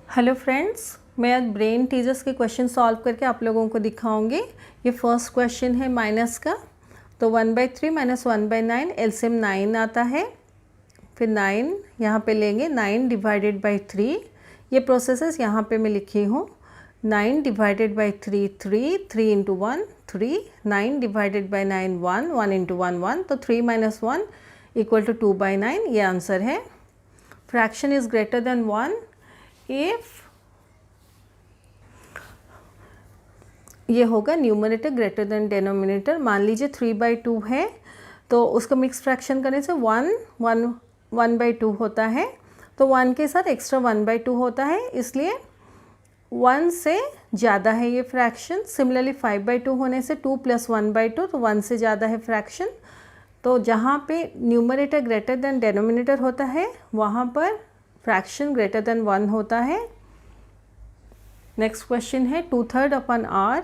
Hello friends, मैं आज brain teasers के क्वेश्चन सॉल्व करके आप लोगों को दिखाऊंगी। ये फर्स्ट क्वेश्चन है माइनस का। तो 1/3 माइनस 1/9 एलसीएम 9 आता है। फिर 9 यहाँ पे लेंगे, 9 डिवाइडेड बाई 3। ये प्रोसेसेस यहाँ पे मैं लिखी हूँ। 9 divided by 3 3, 3 into 1 3, 9 divided by 9 1, 1 into 1 1, तो 3 माइनस 1 इक्वल टू 2/9। ये आंसर है। Fraction is greater than 1 if ये होगा न्यूमरेटर ग्रेटर देन डेनोमिनेटर। मान लीजिए 3/2 है तो उसका मिक्स फ्रैक्शन करने से 1/2 होता है, तो 1 के साथ एक्स्ट्रा 1/2 होता है, इसलिए 1 से ज़्यादा है ये फ्रैक्शन। सिमिलरली 5/2 होने से 2 + 1/2, तो 1 से ज़्यादा है फ्रैक्शन। तो जहाँ पे न्यूमरेटर ग्रेटर देन डेनोमिनेटर होता है वहाँ पर फ्रैक्शन ग्रेटर देन 1 होता है। नेक्स्ट क्वेश्चन है 2/3 upon hour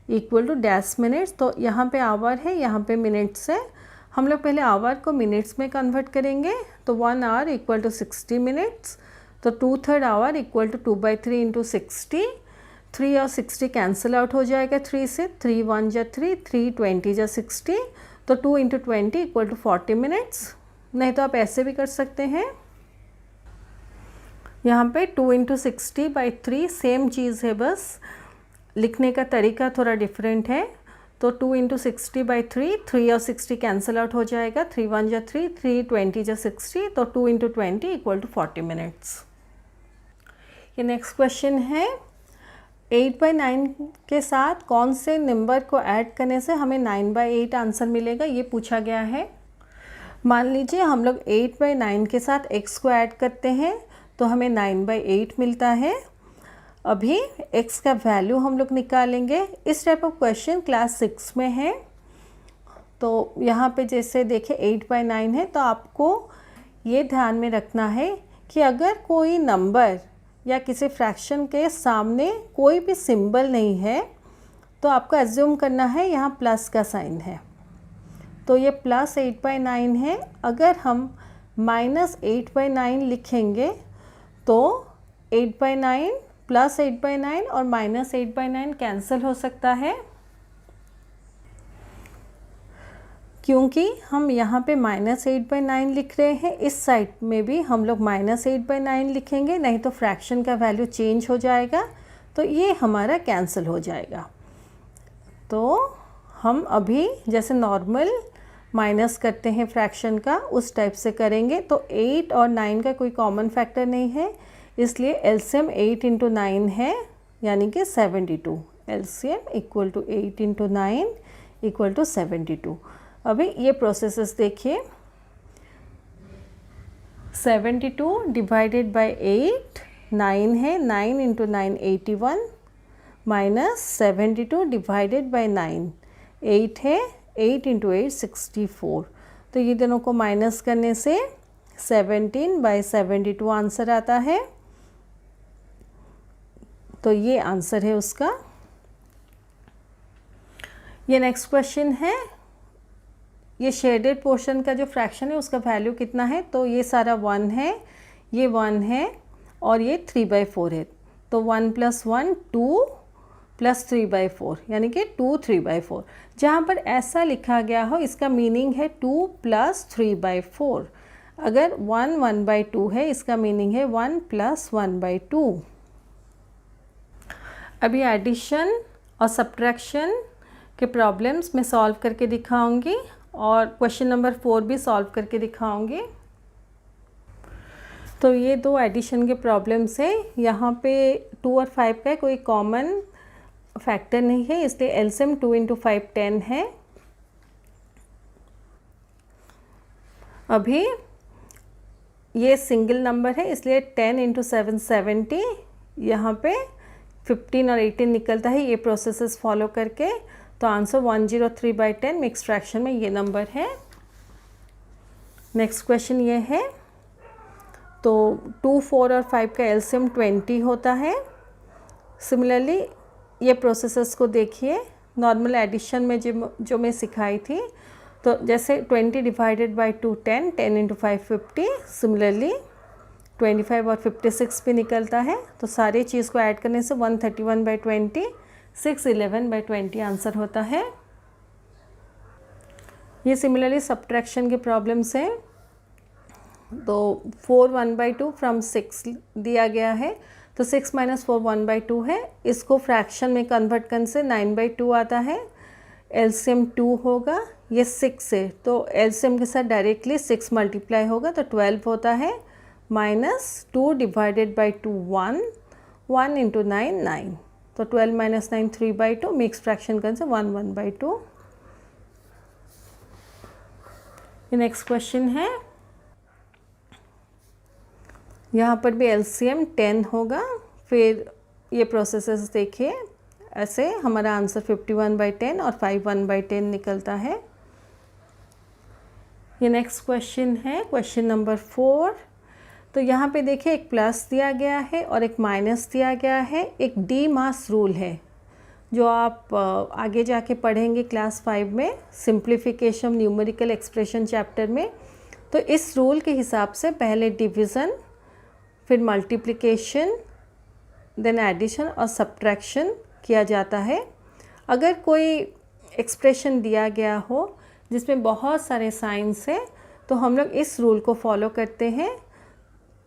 equal to dash minutes. तो यहाँ पे आवर है, यहाँ पे मिनट्स है। हम लोग पहले आवर को मिनट्स में कन्वर्ट करेंगे। तो 1 आवर इक्वल टू 60 मिनट्स। तो 2/3 आवर इक्वल टू 2/3 इंटू 60। 3 और 60 कैंसिल आउट हो जाएगा 3 से। 3 1 जा 3, 3 20 जा 60। तो 2 इंटू 20 इक्वल टू 40 मिनट्स। नहीं तो आप ऐसे भी कर सकते हैं। यहाँ पे 2 इंटू 60/3 सेम चीज़ है, बस लिखने का तरीका थोड़ा डिफरेंट है। तो 2 इंटू 60/3, 3 और 60 कैंसिल आउट हो जाएगा। 3 1 जा 3, 3 20 जा 60, तो 2 इंटू 20 इक्वल टू 40 मिनट्स। ये नेक्स्ट क्वेश्चन है 8/9 के साथ कौन से नंबर को ऐड करने से हमें 9/8 आंसर मिलेगा, ये पूछा गया है। मान लीजिए हम लोग 8/9 के साथ x को ऐड करते हैं तो हमें 9/8 मिलता है। अभी x का वैल्यू हम लोग निकालेंगे। इस टाइप ऑफ क्वेश्चन क्लास 6 में है। तो यहाँ पे जैसे देखिए 8/9 है, तो आपको ये ध्यान में रखना है कि अगर कोई नंबर या किसी फ्रैक्शन के सामने कोई भी सिंबल नहीं है तो आपको एज्यूम करना है यहाँ प्लस का साइन है। तो ये प्लस 8/9 है। अगर हम माइनस 8/9 लिखेंगे तो 8/9 प्लस 8/9 और माइनस 8/9 कैंसिल हो सकता है, क्योंकि हम यहाँ पे माइनस 8/9 लिख रहे हैं। इस साइड में भी हम लोग माइनस 8/9 लिखेंगे, नहीं तो फ्रैक्शन का वैल्यू चेंज हो जाएगा, तो ये हमारा कैंसिल हो जाएगा। तो हम अभी जैसे नॉर्मल माइनस करते हैं फ्रैक्शन का, उस टाइप से करेंगे। तो 8 और 9 का कोई कॉमन फैक्टर नहीं है, इसलिए एलसीएम 8 इंटू 9 है, यानी कि 72। LCM equal to 8 into 9 equal to 72। अभी ये प्रोसेसेस देखिए। 72 डिवाइडेड बाई 8 9 है, 9 इंटू 9 81, माइनस 72 डिवाइडेड बाई 9 8 है, 8 इंटू 8 64। तो ये दोनों को माइनस करने से 17/72 आंसर आता है। तो ये आंसर है उसका। ये नेक्स्ट क्वेश्चन है, ये शेडेड पोर्शन का जो फ्रैक्शन है उसका वैल्यू कितना है। तो ये सारा 1 है, ये 1 है और ये 3/4 है। तो 1 + 1 2 + 3/4, यानी कि 2 3/4। जहाँ पर ऐसा लिखा गया हो इसका मीनिंग है 2 + 3/4। अगर 1 1/2 है, इसका मीनिंग है 1 + 1/2। अभी एडिशन और सब्ट्रैक्शन के प्रॉब्लम्स मैं सॉल्व करके दिखाऊंगी और क्वेश्चन नंबर 4 भी सॉल्व करके दिखाऊंगी। तो ये दो एडिशन के प्रॉब्लम्स है। यहाँ पे 2 और 5 का कोई कॉमन फैक्टर नहीं है, इसलिए एलसीएम 2 इंटू 5 10 है। अभी ये सिंगल नंबर है, इसलिए 10 इंटू 7 70। यहाँ पे 15 और 18 निकलता है ये प्रोसेसेस फॉलो करके। तो आंसर 103/10 मिक्स फ्रैक्शन में ये नंबर है। नेक्स्ट क्वेश्चन ये है, तो 2 4 और 5 का एलसीएम 20 होता है। सिमिलरली ये प्रोसेसेस को देखिए। नॉर्मल एडिशन में जो मैं सिखाई थी, तो जैसे 20 डिवाइडेड बाई 2 10, 10 इंटू 5 50। सिमिलरली 25 और 56 भी निकलता है। तो सारी चीज़ को ऐड करने से 131/20, 611/20 आंसर होता है। ये सिमिलरली सब्ट्रैक्शन के प्रॉब्लम्स हैं। तो 4 1/2 फ्रॉम 6 दिया गया है, तो 6 - 4 1/2 है। इसको फ्रैक्शन में कन्वर्ट करने से 9/2 आता है। एलसीएम 2 होगा, ये 6 है तो एलसीएम के साथ डायरेक्टली 6 मल्टीप्लाई होगा तो 12 होता है। -2 डिवाइडेड बाई 2 1, 1 × 9 9, तो 12 - 9 3/2, मिक्स फ्रैक्शन करने से 1 1/2। ये नेक्स्ट क्वेश्चन है, यहाँ पर भी एलसीएम 10 होगा। फिर ये प्रोसेसेस देखिए, ऐसे हमारा आंसर 51/10 और 51/10 निकलता है। ये नेक्स्ट क्वेश्चन है, क्वेश्चन नंबर 4। तो यहाँ पे देखिए एक प्लस दिया गया है और एक माइनस दिया गया है। एक डी मास रूल है जो आप आगे जाके पढ़ेंगे क्लास 5 में, सिंप्लीफिकेशन न्यूमेरिकल एक्सप्रेशन चैप्टर में। तो इस रूल के हिसाब से पहले डिवीज़न, फिर मल्टीप्लिकेशन, देन एडिशन और सब्ट्रैक्शन किया जाता है। अगर कोई एक्सप्रेशन दिया गया हो जिसमें बहुत सारे साइंस हैं तो हम लोग इस रूल को फॉलो करते हैं।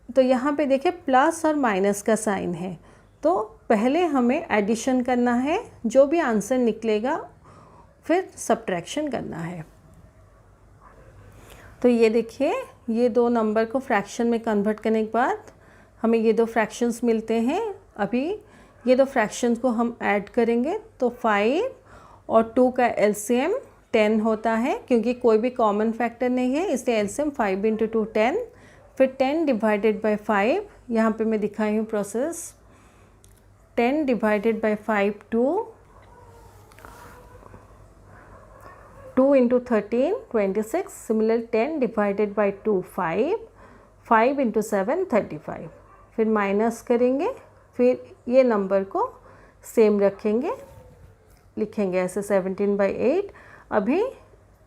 तो यहाँ पे देखिए प्लस और माइनस का साइन है, तो पहले हमें एडिशन करना है, जो भी आंसर निकलेगा फिर सब्ट्रैक्शन करना है। तो ये देखिए, ये दो नंबर को फ्रैक्शन में कन्वर्ट करने के बाद हमें ये दो फ्रैक्शंस मिलते हैं। अभी ये दो फ्रैक्शंस को हम ऐड करेंगे तो 5 और 2 का एलसीएम 10 होता है, क्योंकि कोई भी कॉमन फैक्टर नहीं है इसलिए एलसीएम 5 × 2 10। फिर 10 डिवाइडेड बाई 5, यहाँ पे मैं दिखाई हूँ process. 10 divided by 5 2 × 13 26। Similar 10 divided by 2 5, 5 × 7 35। फिर माइनस करेंगे, फिर ये नंबर को सेम रखेंगे, लिखेंगे ऐसे 17/8। अभी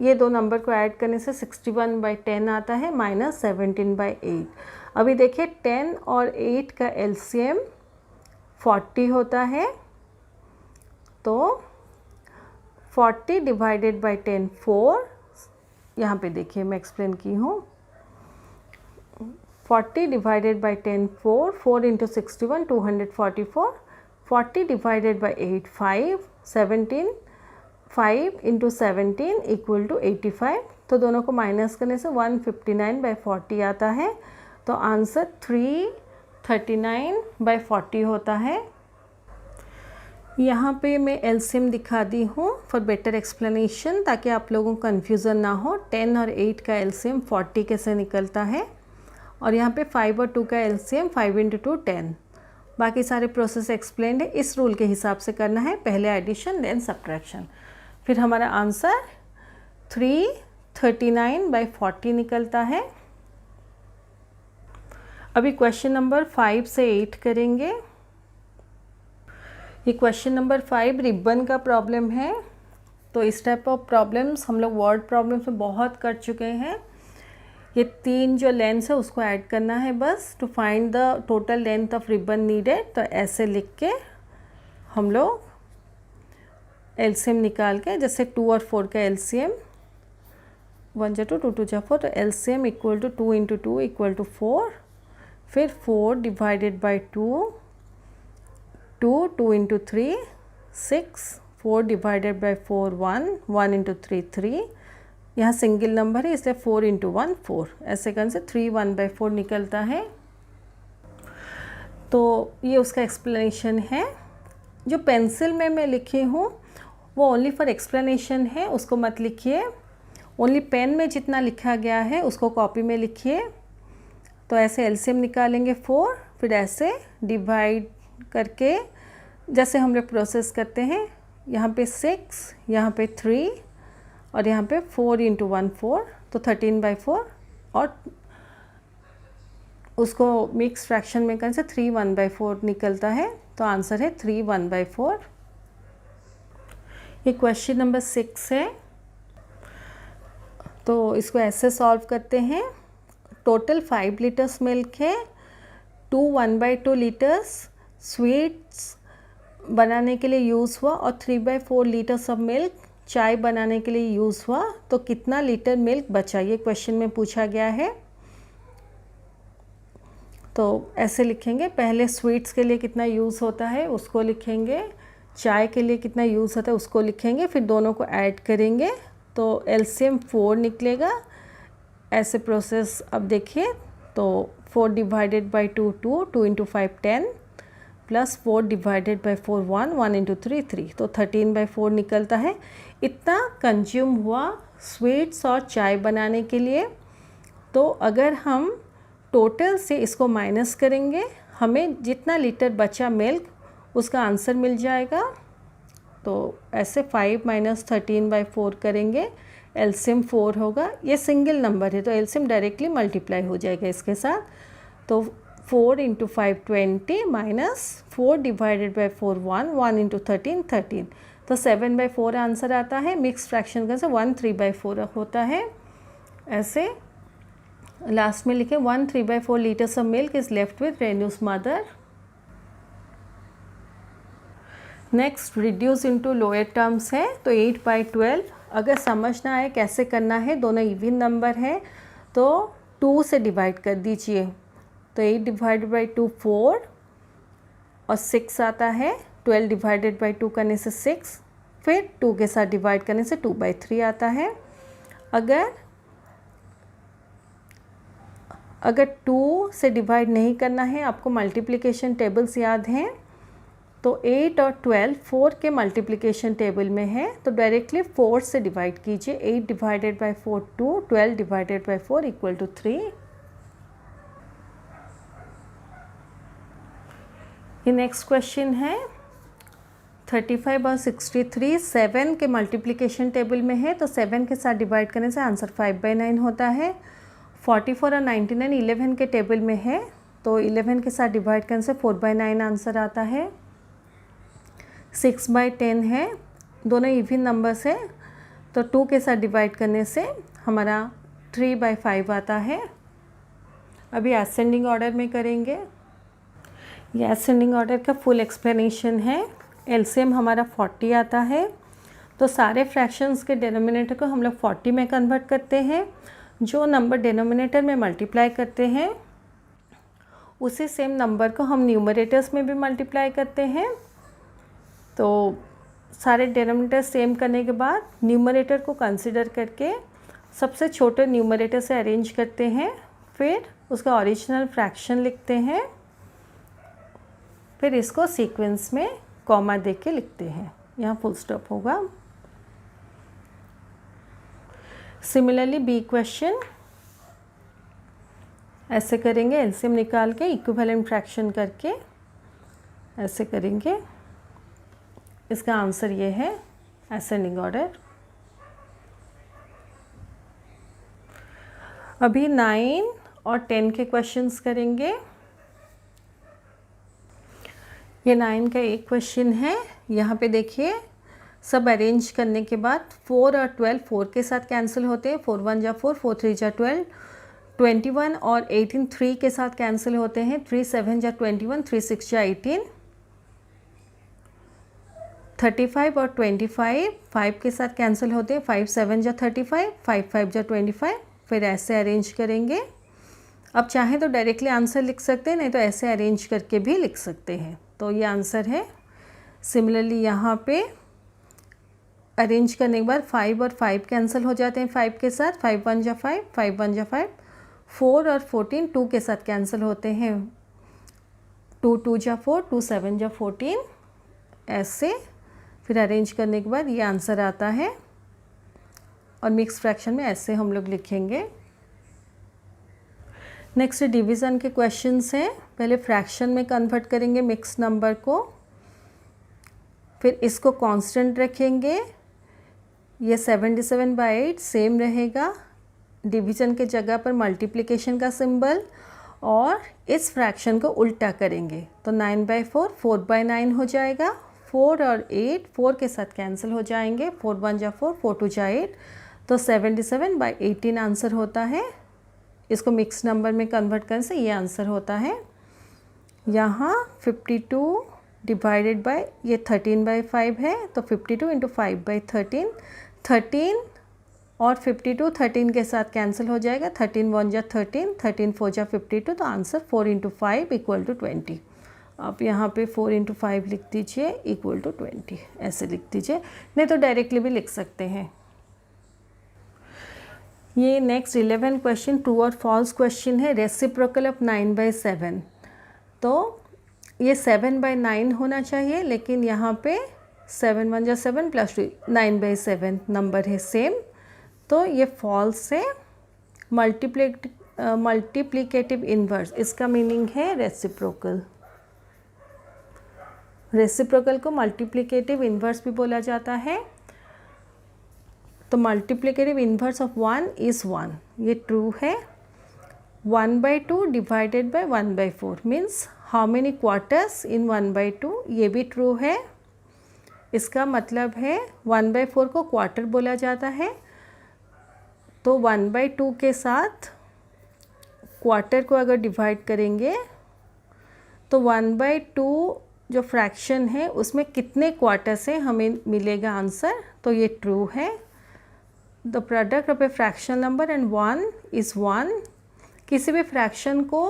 ये दो नंबर को ऐड करने से 61/10 आता है, -17/8। अभी देखिए 10 और 8 का एलसीएम 40 होता है, तो 40 डिवाइडेड बाई 10 4। यहाँ पे देखिए मैं एक्सप्लेन की हूँ। 40 डिवाइडेड बाई 10 4, 4 × 61 244। 40 divided by 8 5, 17, 5 × 17 = 85। तो दोनों को माइनस करने से 159/40 आता है, तो आंसर 339/40 होता है। यहाँ पे मैं एलसीएम दिखा दी हूँ फॉर बेटर एक्सप्लेनेशन, ताकि आप लोगों को कन्फ्यूज़न ना हो। 10 और 8 का एलसीएम 40 कैसे निकलता है, और यहाँ पे 5 और 2 का एलसीएम 5 × 2 10। बाकी सारे प्रोसेस एक्सप्लेन्ड है। इस रूल के हिसाब से करना है, पहले एडिशन देन सब्ट्रैक्शन। फिर हमारा आंसर 339/40 निकलता है। अभी क्वेश्चन नंबर 5 से 8 करेंगे। ये क्वेश्चन नंबर 5 रिबन का प्रॉब्लम है। तो इस टाइप ऑफ प्रॉब्लम्स हम लोग वर्ड प्रॉब्लम्स में बहुत कर चुके हैं। ये 3 जो लेंथ है उसको ऐड करना है बस, to find the total length of ribbon needed. तो ऐसे लिख के हम लोग एलसीएम निकाल के, जैसे 2 और 4 का एलसीएम 1 × 2 2 2 4, तो एलसीएम = 2 × 2 = 4। फिर 4 डिवाइडेड बाई 2, 2 × 3 6, 4 डिवाइडेड बाई 4 1, 1 × 3 3। यहाँ सिंगल नंबर है इसलिए 4 × 1 4, ऐसे करने से 3 1/4 निकलता है। तो ये उसका एक्सप्लेनेशन है। जो पेंसिल में मैं लिखी हूँ वो ओनली फॉर एक्सप्लेनेशन है, उसको मत लिखिए। ओनली पेन में जितना लिखा गया है उसको कॉपी में लिखिए। तो ऐसे एलसीएम निकालेंगे 4, फिर ऐसे डिवाइड करके जैसे हम लोग प्रोसेस करते हैं, यहाँ पे 6, यहाँ पे 3 और यहाँ पे 4 × 1 4, तो 13/4, और उसको मिक्स फ्रैक्शन में करने से 3 1/4 निकलता है। तो आंसर है 3 1/4। ये क्वेश्चन नंबर 6 है। तो इसको ऐसे सॉल्व करते हैं। टोटल 5 लीटर्स मिल्क है, 2 1/2 लीटर्स स्वीट्स बनाने के लिए यूज़ हुआ और 3/4 लीटर्स ऑफ मिल्क चाय बनाने के लिए यूज़ हुआ, तो कितना लीटर मिल्क बचा, ये क्वेश्चन में पूछा गया है। तो ऐसे लिखेंगे, पहले स्वीट्स के लिए कितना यूज़ होता है उसको लिखेंगे, चाय के लिए कितना यूज़ होता है उसको लिखेंगे, फिर दोनों को ऐड करेंगे तो एलसीएम 4 निकलेगा। ऐसे प्रोसेस अब देखिए, तो 4 divided by 2 2, 2 into 5 10, plus 4 divided by 4 1, 1 into 3 3, तो 13/4 निकलता है। इतना कंज्यूम हुआ स्वीट्स और चाय बनाने के लिए। तो अगर हम टोटल से इसको माइनस करेंगे, हमें जितना लीटर बचा मिल्क उसका आंसर मिल जाएगा। तो ऐसे 5 - 13/4 करेंगे, एलसीएम 4 होगा। ये सिंगल नंबर है तो एलसीएम डायरेक्टली मल्टीप्लाई हो जाएगा इसके साथ। तो 4 into 5 20 minus 4 divided by 4 1, 1 into 13 13, तो 7/4 आंसर आता है। मिक्स फ्रैक्शन का से 1 3/4 होता है। ऐसे लास्ट में लिखे 1 3/4 litres of milk is left with रेन्यूज mother. Next reduce into lower terms है, तो 8/12। अगर समझ ना आए कैसे करना है, दोनों इवन नंबर है तो 2 से डिवाइड कर दीजिए। तो 8 डिवाइडेड बाई 2 4 और 6 आता है। 12 डिवाइडेड बाई 2 करने से 6, फिर 2 के साथ डिवाइड करने से 2/3 आता है। अगर 2 से डिवाइड नहीं करना है, आपको मल्टीप्लिकेशन टेबल्स याद हैं, तो 8 और 12 4 के मल्टीप्लिकेशन टेबल में है, तो डायरेक्टली 4 से डिवाइड कीजिए। 8 divided by 4 2, 12 divided by 4 equal to 3। ये नेक्स्ट क्वेश्चन है 35 और 63 7 के मल्टीप्लिकेशन टेबल में है, तो 7 के साथ डिवाइड करने से आंसर 5/9 होता है। 44 और 99 11 के टेबल में है, तो 11 के साथ डिवाइड करने से 4/9 आंसर आता है। 6/10 है, दोनों इवन नंबर्स है, तो 2 के साथ डिवाइड करने से हमारा 3/5 आता है। अभी असेंडिंग ऑर्डर में करेंगे। ये असेंडिंग ऑर्डर का फुल एक्सप्लेनेशन है। एलसीएम हमारा 40 आता है, तो सारे फ्रैक्शंस के डिनोमिनेटर को हम लोग 40 में कन्वर्ट करते हैं। जो नंबर डिनोमिनेटर में मल्टीप्लाई करते हैं उसी सेम नंबर को हम न्यूमरेटर्स में भी मल्टीप्लाई करते हैं। तो सारे डिनोमिनेटर सेम करने के बाद न्यूमरेटर को कंसिडर करके सबसे छोटे न्यूमरेटर से अरेंज करते हैं, फिर उसका ओरिजिनल फ्रैक्शन लिखते हैं, फिर इसको सीक्वेंस में कॉमा दे के लिखते हैं। यहाँ फुल स्टॉप होगा। सिमिलरली बी क्वेश्चन ऐसे करेंगे, एलसीएम निकाल के इक्विवेलेंट फ्रैक्शन करके ऐसे करेंगे। इसका आंसर ये है असेंडिंग ऑर्डर। अभी 9 और 10 के क्वेश्चंस करेंगे। ये 9 का एक क्वेश्चन है। यहाँ पे देखिए, सब अरेंज करने के बाद 4 और 12 4 के साथ कैंसिल होते हैं। 4 1 जा 4, 4 3 जा 12, 21 और 18 3 के साथ कैंसिल होते हैं। 3 7 जा 21, 3 6 जा 18, 35 और 25 5 के साथ कैंसिल होते हैं। 5 7 जा 35, 5 5 जा 25, फिर ऐसे अरेंज करेंगे। अब चाहें तो डायरेक्टली आंसर लिख सकते हैं, नहीं तो ऐसे अरेंज करके भी लिख सकते हैं। तो ये आंसर है। सिमिलरली यहाँ पे अरेंज करने के बाद 5 और 5 कैंसिल हो जाते हैं 5 के साथ। 5 1 जा 5, 5 1 जा 5, 4 और 14 2 के साथ कैंसिल होते हैं। 2 2 जा 4, 2 7 जा 14, ऐसे फिर अरेंज करने के बाद ये आंसर आता है। और मिक्स फ्रैक्शन में ऐसे हम लोग लिखेंगे। नेक्स्ट डिवीज़न के क्वेश्चंस हैं। पहले फ्रैक्शन में कन्वर्ट करेंगे मिक्स नंबर को, फिर इसको कांस्टेंट रखेंगे। ये 77/8 सेम रहेगा। डिवीज़न के जगह पर मल्टीप्लिकेशन का सिंबल, और इस फ्रैक्शन को उल्टा करेंगे तो 9/4 4/9 हो जाएगा। 4 और 8 4 के साथ कैंसिल हो जाएंगे। 4 1 जा 4, 4 2 जा 8, तो 77/18 आंसर होता है। इसको मिक्स नंबर में कन्वर्ट करने से ये आंसर होता है। यहाँ 52 डिवाइडेड बाय ये 13/5 है, तो 52 इंटू 5/13, 13 और 52 13 के साथ कैंसिल हो जाएगा, 13 1 जा 13, 13 4 जा 52, तो आंसर 4 इंटू 5 इक्वल टू 20। आप यहाँ पे 4 इंटू 5 लिख दीजिए इक्वल टू 20, ऐसे लिख दीजिए, नहीं तो डायरेक्टली भी लिख सकते हैं। ये नेक्स्ट 11 क्वेश्चन ट्रू और फॉल्स क्वेश्चन है। रेसिप्रोकल ऑफ 9/7, तो ये 7/9 होना चाहिए, लेकिन यहाँ पे 7 1 जा 7 प्लस 2 9/7 नंबर है सेम, तो ये फॉल्स है। मल्टीप्लिकेटिव इन्वर्स, इसका मीनिंग है रेसिप्रोकल। रेसिप्रोकल को मल्टीप्लिकेटिव इन्वर्स भी बोला जाता है। तो मल्टीप्लिकेटिव इन्वर्स ऑफ 1 इज़ 1, ये ट्रू है। 1/2 divided by 1/4 means how many quarters in 1/2, ये भी ट्रू है। इसका मतलब है 1/4 को क्वार्टर बोला जाता है, तो 1/2 के साथ क्वार्टर को अगर डिवाइड करेंगे तो 1/2 जो फ्रैक्शन है उसमें कितने क्वार्टर से हमें मिलेगा आंसर, तो ये ट्रू है। The product of a fraction number and 1 is 1। किसी भी फ्रैक्शन को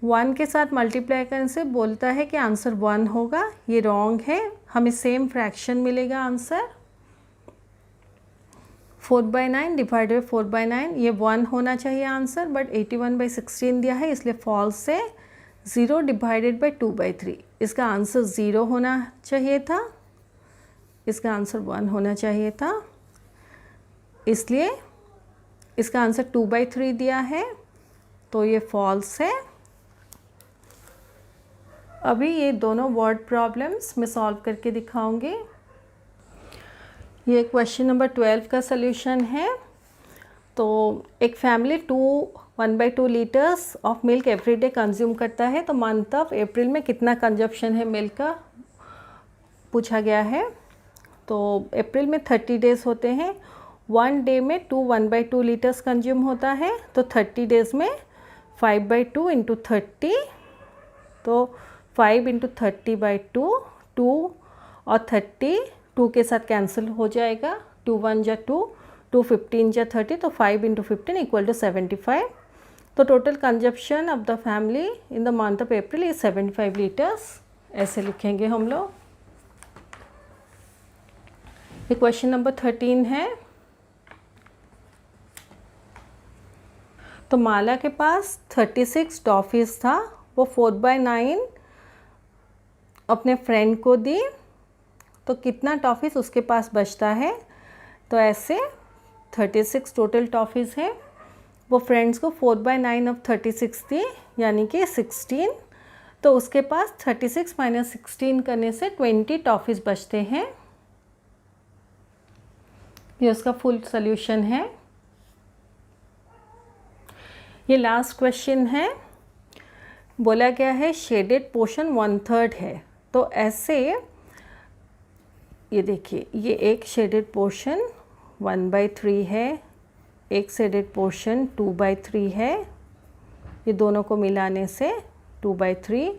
1 के साथ मल्टीप्लाई करने से बोलता है कि आंसर 1 होगा, ये रॉन्ग है, हमें सेम फ्रैक्शन मिलेगा आंसर। 4/9 डिवाइडेड 4/9, ये 1 होना चाहिए आंसर, बट 81/16 दिया है इसलिए फॉल्स है। 0 डिवाइडेड बाय 2/3, इसका आंसर 0 होना चाहिए था, इसका आंसर 1 होना चाहिए था, इसलिए इसका आंसर 2/3 दिया है, तो ये फॉल्स है। अभी ये दोनों वर्ड प्रॉब्लम्स मैं सॉल्व करके दिखाऊंगी। ये क्वेश्चन नंबर 12 का सल्यूशन है। तो एक family 1/2 litres of milk everyday consume करता है, तो मंथ ऑफ अप्रैल में कितना कंजप्शन है मिल्क का पूछा गया है। तो अप्रैल में 30 डेज़ होते हैं, 1 डे में 1/2 लीटर्स कंज्यूम होता है, तो 30 डेज़ में 5/2 इंटू 30, तो 5 इंटू 30/2, 2 और 30 2 के साथ कैंसिल हो जाएगा, 2 1 जा 2, 2 15 जा 30, तो 5 इंटू 15 इक्वल टू 75। तो total consumption of the family in the month of April is 75 litres, ऐसे लिखेंगे हम लोग। ये क्वेश्चन नंबर 13 है। तो माला के पास 36 टॉफ़ीज़ था, वो 4/9 अपने फ्रेंड को दी, तो कितना टॉफ़ीज़ उसके पास बचता है। तो ऐसे 36 टोटल टॉफ़ीज़ हैं, वो फ्रेंड्स को 4/9 ऑफ 36 दी, यानी कि 16, तो उसके पास 36 माइनस 16 करने से 20 टॉफ़ीज़ बचते हैं। ये उसका फुल सॉल्यूशन है। ये लास्ट क्वेश्चन है, बोला गया है शेडेड पोर्शन 1/3 है, तो ऐसे ये देखिए, ये एक शेडेड पोर्शन 1/3 है, एक शेडेड पोर्शन 2/3 है, ये दोनों को मिलाने से 2/3,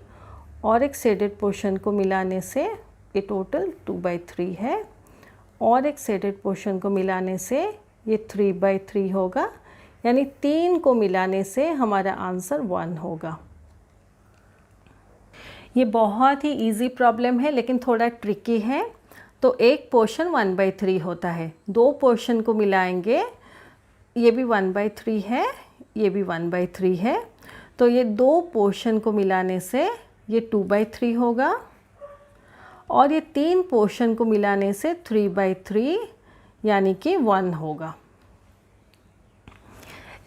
और एक शेडेड पोर्शन को मिलाने से ये टोटल 2/3 है, और एक शेडेड पोर्शन को मिलाने से ये 3/3 होगा, यानी 3 को मिलाने से हमारा आंसर 1 होगा। ये बहुत ही इजी प्रॉब्लम है, लेकिन थोड़ा ट्रिकी है। तो एक पोर्शन 1/3 होता है, 2 पोर्शन को मिलाएंगे, ये भी 1/3 है, ये भी 1/3 है, तो ये 2 पोर्शन को मिलाने से ये 2/3 होगा, और ये 3 पोर्शन को मिलाने से 3/3 यानी कि 1 होगा।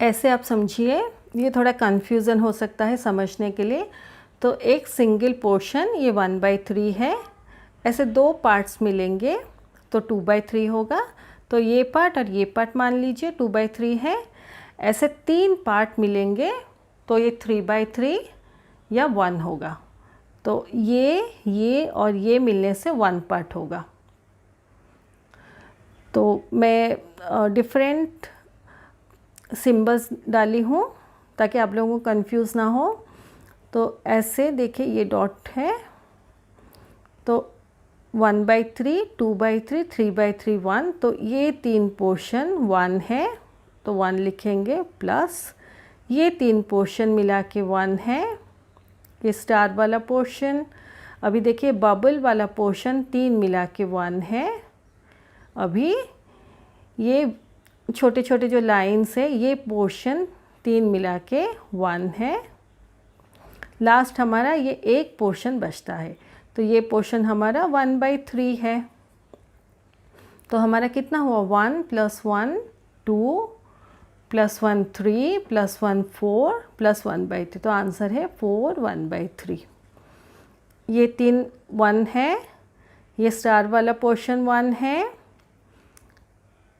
ऐसे आप समझिए, ये थोड़ा कन्फ्यूज़न हो सकता है समझने के लिए। तो एक सिंगल पोर्शन ये 1/3 है, ऐसे 2 पार्ट्स मिलेंगे तो 2/3 होगा, तो ये पार्ट और ये पार्ट मान लीजिए 2/3 है। ऐसे 3 पार्ट मिलेंगे तो ये 3/3 या 1 होगा, तो ये और ये मिलने से 1 पार्ट होगा। तो मैं डिफरेंट सिंबल्स डाली हूँ ताकि आप लोगों को कंफ्यूज ना हो। तो ऐसे देखिए ये डॉट है, तो 1/3, 2/3, 3/3 1, तो ये 3 पोर्शन 1 है तो 1 लिखेंगे, प्लस ये 3 पोर्शन मिला के 1 है, ये स्टार वाला पोर्शन। अभी देखिए बबल वाला पोर्शन 3 मिला के 1 है। अभी ये छोटे छोटे जो लाइन्स है ये पोर्शन 3 मिला के 1 है। लास्ट हमारा ये एक पोर्शन बचता है, तो ये पोर्शन हमारा 1/3 है। तो हमारा कितना हुआ, 1 + 1 2 + 1 3 + 1 4 + 1/3, तो आंसर है 4 1/3। ये 3 1 है, ये स्टार वाला पोर्शन 1 है,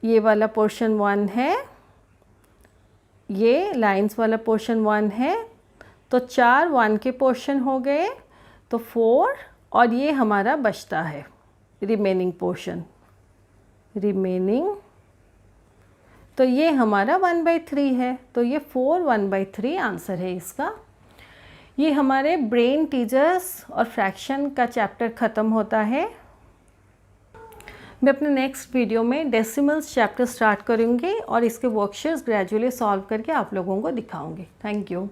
ये वाला पोर्शन 1 है, ये लाइंस वाला पोर्शन 1 है, तो 4 1 के पोर्शन हो गए, तो 4, और ये हमारा बचता है रिमेनिंग पोर्शन, रिमेनिंग, तो ये हमारा 1/3 है, तो ये 4 1/3 आंसर है इसका। ये हमारे ब्रेन टीजर्स और फ्रैक्शन का चैप्टर ख़त्म होता है। मैं अपने नेक्स्ट वीडियो में डेसिमल्स चैप्टर स्टार्ट करूँगी और इसके वर्कशीट्स ग्रेजुअली सॉल्व करके आप लोगों को दिखाऊंगी। Thank you.